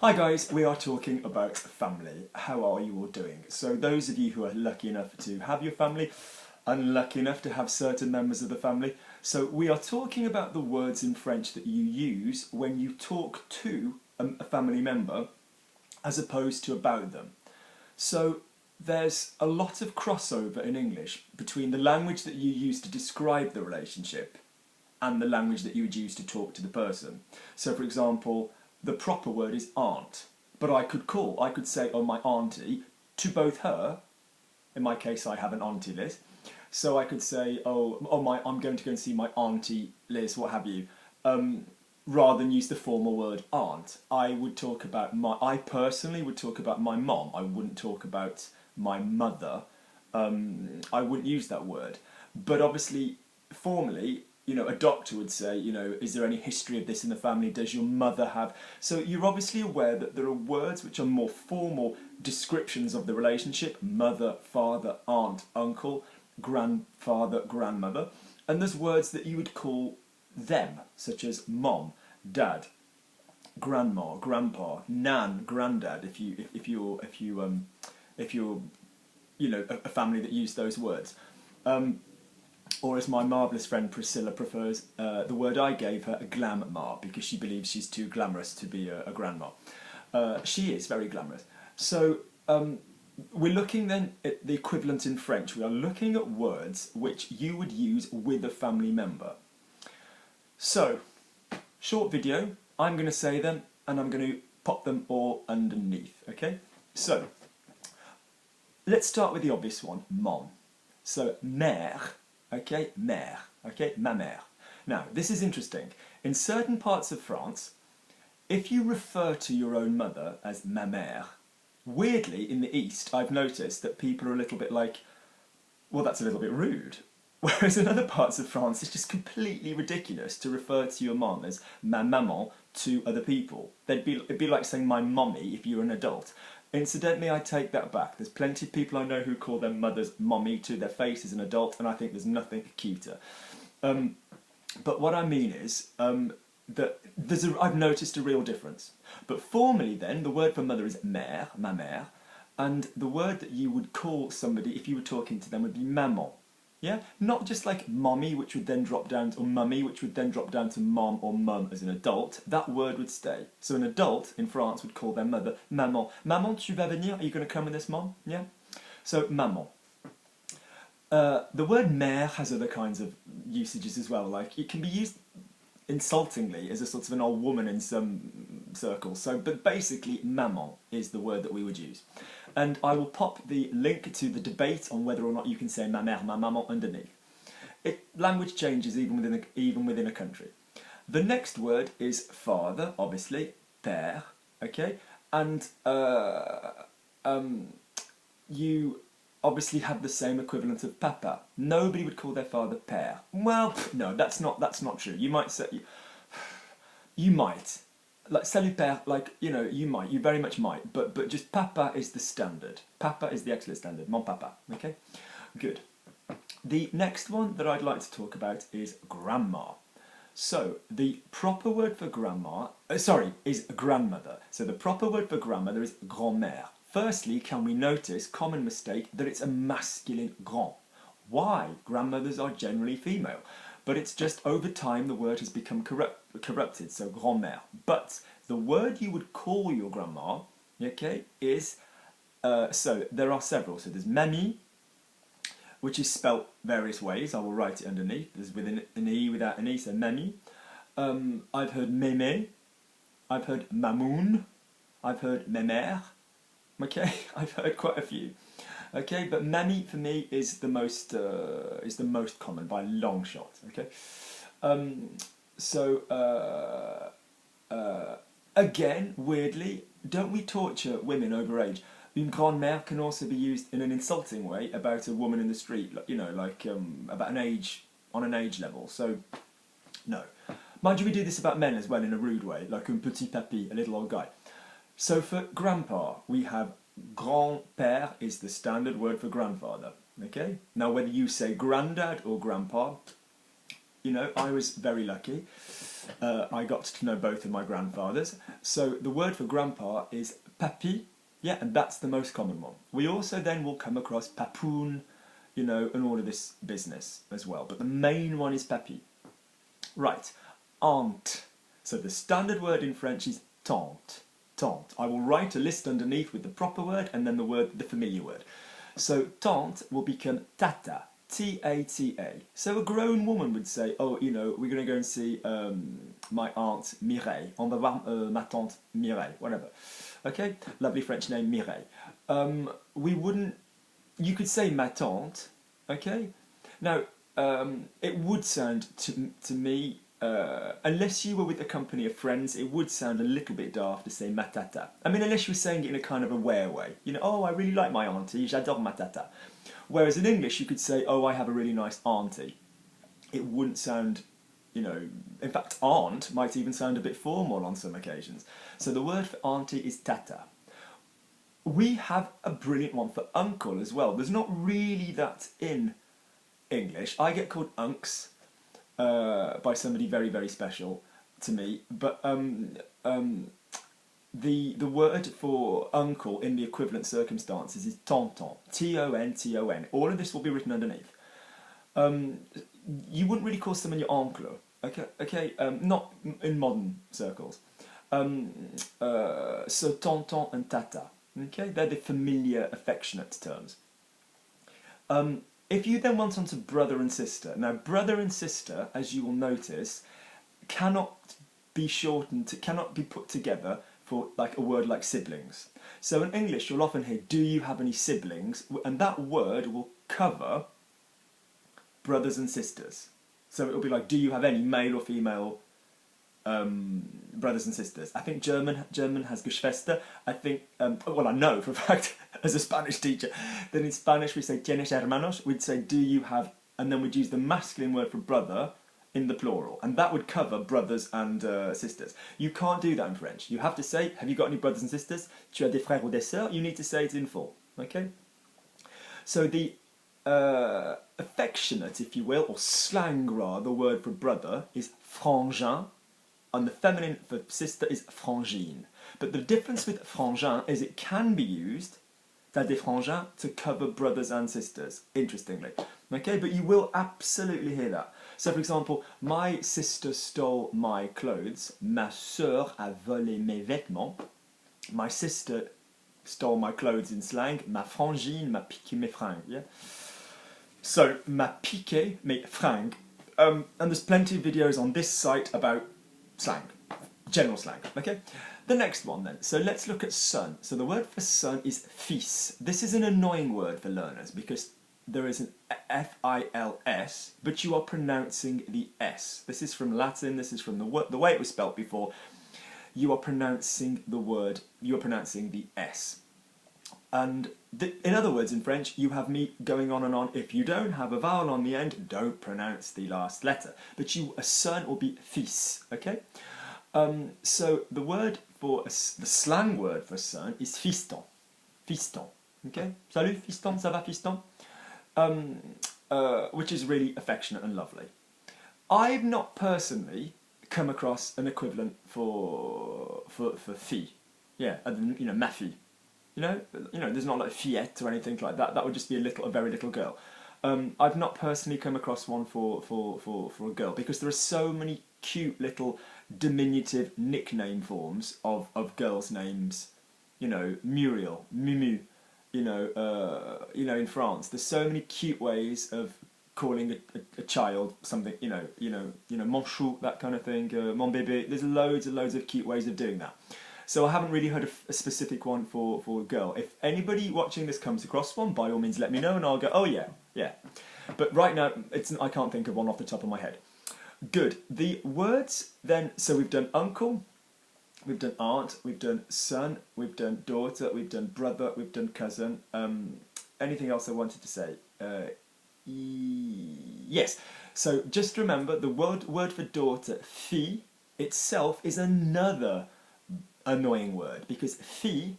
Hi guys, we are talking about family. How are you all doing? So those of you who are lucky enough to have your family, unlucky enough to have certain members of the family, so we are talking about the words in French that you use when you talk to a family member as opposed to about them. So there's a lot of crossover in English between the language that you use to describe the relationship and the language that you would use to talk to the person. So for example, the proper word is aunt, but I could say, oh, my auntie, to both her, in my case I have an auntie Liz, so I could say, I'm going to go and see my auntie Liz, what have you, rather than use the formal word aunt. I personally would talk about my mom, I wouldn't talk about my mother, I wouldn't use that word, but obviously, formally, a doctor would say, is there any history of this in the family? Does your mother have... So you're obviously aware that there are words which are more formal descriptions of the relationship, mother, father, aunt, uncle, grandfather, grandmother, and there's words that you would call them, such as mom, dad, grandma, grandpa, nan, granddad, if you're a family that use those words. Or as my marvellous friend Priscilla prefers, the word I gave her, a glam-ma, because she believes she's too glamorous to be a grandma. She is very glamorous. So we're looking then at the equivalent in French. We are looking at words which you would use with a family member. So, short video, I'm going to say them and I'm going to pop them all underneath, okay? So, let's start with the obvious one, mom. So, mère. Okay, mère, okay, ma mère. Now, this is interesting. In certain parts of France, if you refer to your own mother as ma mère, weirdly, in the East, I've noticed that people are a little bit like, well, that's a little bit rude. Whereas in other parts of France, it's just completely ridiculous to refer to your mom as ma maman to other people. It'd be like saying my mommy if you're an adult. Incidentally, I take that back. There's plenty of people I know who call their mothers mommy to their face as an adult, and I think there's nothing cuter. But what I mean is that I've noticed a real difference. But formally then, the word for mother is mère, ma mère, and the word that you would call somebody if you were talking to them would be maman. Yeah? Not just like mommy, which would then drop down to, or mummy, which would then drop down to mom or mum as an adult. That word would stay. So an adult in France would call their mother maman. Maman, tu vas venir? Are you going to come with this, mom? Yeah? So, maman. The word mère has other kinds of usages as well. Like, it can be used insultingly as a sort of an old woman in some circles. But basically, maman is the word that we would use. And I will pop the link to the debate on whether or not you can say ma mère, ma maman underneath. Language changes even within a country. The next word is father, obviously, père, okay? And you obviously have the same equivalent of papa. Nobody would call their father père. Well, no, that's not true. You might say... You might. Like, salut père, like, you very much might, but just papa is the standard. Papa is the excellent standard, mon papa, okay? Good. The next one that I'd like to talk about is grandma. So, the proper word for grandma, is grandmother. So the proper word for grandmother is grand-mère. Firstly, can we notice, common mistake, that it's a masculine grand. Why? Grandmothers are generally female. But it's just over time the word has become corrupted, so grand-mère. But the word you would call your grandma, okay, is, so there are several. So there's mamie, which is spelt various ways. I will write it underneath. There's with an E, without an E, so mamie. I've heard mémé, I've heard mamoun, I've heard mère, okay, I've heard quite a few. Okay, but mamie for me is the most common by a long shot. Okay, again, weirdly, don't we torture women over age? Une grand-mère can also be used in an insulting way about a woman in the street, about an age level. So, no. Mind you, we do this about men as well in a rude way, like un petit papy, a little old guy. So for grandpa, we have grand-père is the standard word for grandfather, okay? Now whether you say granddad or grandpa, I was very lucky. I got to know both of my grandfathers. So the word for grandpa is papi, yeah, and that's the most common one. We also then will come across papoon, you know, and all of this business as well. But the main one is papi. Right, aunt. So the standard word in French is tante. Tante. I will write a list underneath with the proper word and then the familiar word. So tante will become tata. T-A-T-A. So a grown woman would say, oh, you know, we're going to go and see my aunt Mireille. On va voir ma tante Mireille, whatever. Okay, lovely French name Mireille. We wouldn't, you could say ma tante, okay? Now, it would sound to me, unless you were with a company of friends, it would sound a little bit daft to say ma tata. I mean, unless you were saying it in a kind of a way. You know, oh, I really like my auntie, j'adore ma tata. Whereas in English, you could say, oh, I have a really nice auntie. It wouldn't sound, you know, in fact, aunt might even sound a bit formal on some occasions. So the word for auntie is tata. We have a brilliant one for uncle as well. There's not really that in English. I get called unks by somebody very, very special to me. But the word for uncle in the equivalent circumstances is tonton, T-O-N-T-O-N. All of this will be written underneath. You wouldn't really call someone your oncle, okay? Not in modern circles. So tonton and tata, okay? They're the familiar, affectionate terms. If you then went on to brother and sister, now brother and sister, as you will notice, cannot be shortened, cannot be put together for like a word like siblings. So in English you'll often hear, do you have any siblings? And that word will cover brothers and sisters. So it'll be like, do you have any male or female brothers and sisters? I think German has Geschwister. I think, well, I know for a fact as a Spanish teacher that in Spanish we say tienes hermanos. We'd say, do you have, and then we'd use the masculine word for brother in the plural, and that would cover brothers and sisters. You can't do that in French. You have to say, have you got any brothers and sisters? Tu as des frères ou des sœurs? You need to say it in full, okay? So the affectionate, if you will, or slang rather, word for brother is frangin, and the feminine for sister is frangine. But the difference with frangin is it can be used, t'as des frangins, to cover brothers and sisters, interestingly. Okay, but you will absolutely hear that. So, for example, my sister stole my clothes. Ma sœur a volé mes vêtements. My sister stole my clothes in slang. Ma frangine m'a piqué mes fringues. Yeah? So, m'a piqué mes fringues. And there's plenty of videos on this site about slang, general slang. Okay? The next one then. So let's look at son. So the word for son is fils. This is an annoying word for learners because there is an F-I-L-S, but you are pronouncing the S. This is from Latin, this is from the way it was spelt before. You are pronouncing the word, you are pronouncing the S. And in other words, in French, you have me going on and on. If you don't have a vowel on the end, don't pronounce the last letter. But a son will be fils, okay? So the word for, the slang word for son is fiston. Fiston, okay? Salut fiston, ça va fiston? Which is really affectionate and lovely. I've not personally come across an equivalent for fille. Yeah, you know, ma fille. You know, there's not like fillette or anything like that. That would just be a very little girl. I've not personally come across one for a girl because there are so many cute little diminutive nickname forms of girls' names. You know, Muriel, Mumu. You know, in France, there's so many cute ways of calling a child something. You know, mon chou, that kind of thing. Mon bébé. There's loads and loads of cute ways of doing that. So I haven't really heard of a specific one for a girl. If anybody watching this comes across one, by all means let me know and I'll go, oh yeah. But right now, I can't think of one off the top of my head. Good. The words then, so we've done uncle, we've done aunt, we've done son, we've done daughter, we've done brother, we've done cousin. Anything else I wanted to say? Yes. So just remember, the word for daughter, fille, itself is another annoying word because fille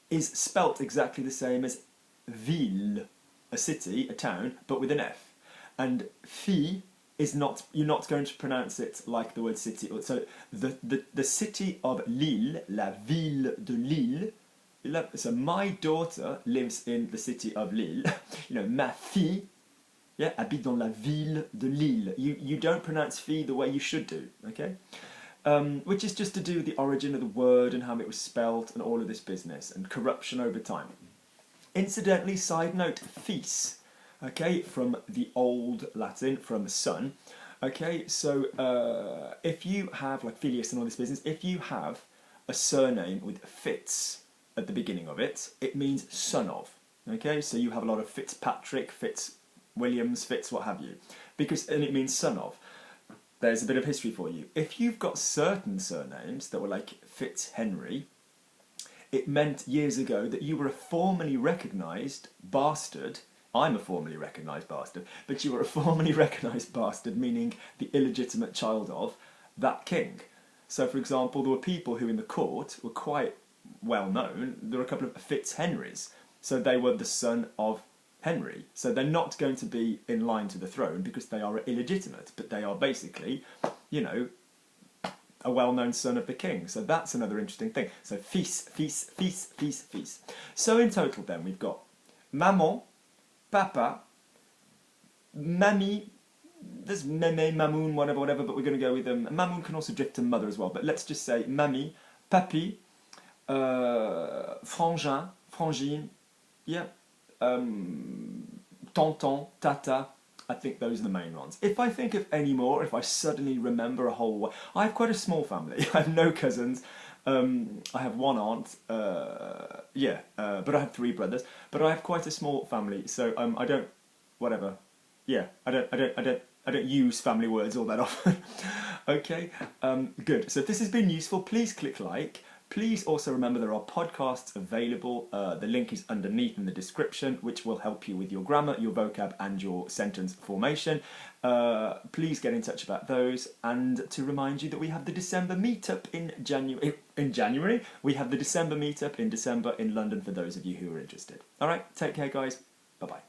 is spelt exactly the same as ville, a city, a town, but with an F. And fille is not, you're not going to pronounce it like the word city. So the city of Lille, la ville de Lille. So my daughter lives in the city of Lille. Ma fille, yeah, habite dans la ville de Lille. You don't pronounce fille the way you should do, okay? Which is just to do with the origin of the word and how it was spelt and all of this business and corruption over time. Incidentally, side note, fils, okay, from the old Latin, from son. Okay, so if you have, like filius and all this business, if you have a surname with Fitz at the beginning of it, it means son of. Okay, so you have a lot of Fitzpatrick, Fitzwilliams, Fitz, what have you, and it means son of. There's a bit of history for you. If you've got certain surnames that were like Fitzhenry, it meant years ago that you were a formally recognised bastard. I'm a formally recognised bastard, but you were a formally recognised bastard, meaning the illegitimate child of that king. So, for example, there were people who in the court were quite well known. There were a couple of Fitzhenrys, so they were the son of Henry. So they're not going to be in line to the throne because they are illegitimate, but they are basically, a well-known son of the king. So that's another interesting thing. So fils, fils, fils, fils, fils. So in total then we've got maman, papa, mamie, there's meme, mamoun, whatever, but we're going to go with mamoun can also drift to mother as well, but let's just say mamie, papy, frangin, frangine, yeah, tonton, tata. I think those are the main ones. If I think of any more, if I suddenly remember a whole... I have quite a small family. I have no cousins. I have one aunt. But I have 3 brothers. But I have quite a small family, so I don't... Whatever. Yeah, I don't use family words all that often. Okay, good. So if this has been useful, please click like. Please also remember there are podcasts available. The link is underneath in the description, which will help you with your grammar, your vocab, and your sentence formation. Please get in touch about those. And to remind you that we have the December meetup in January. We have the December meetup in December in London for those of you who are interested. All right, take care, guys. Bye-bye.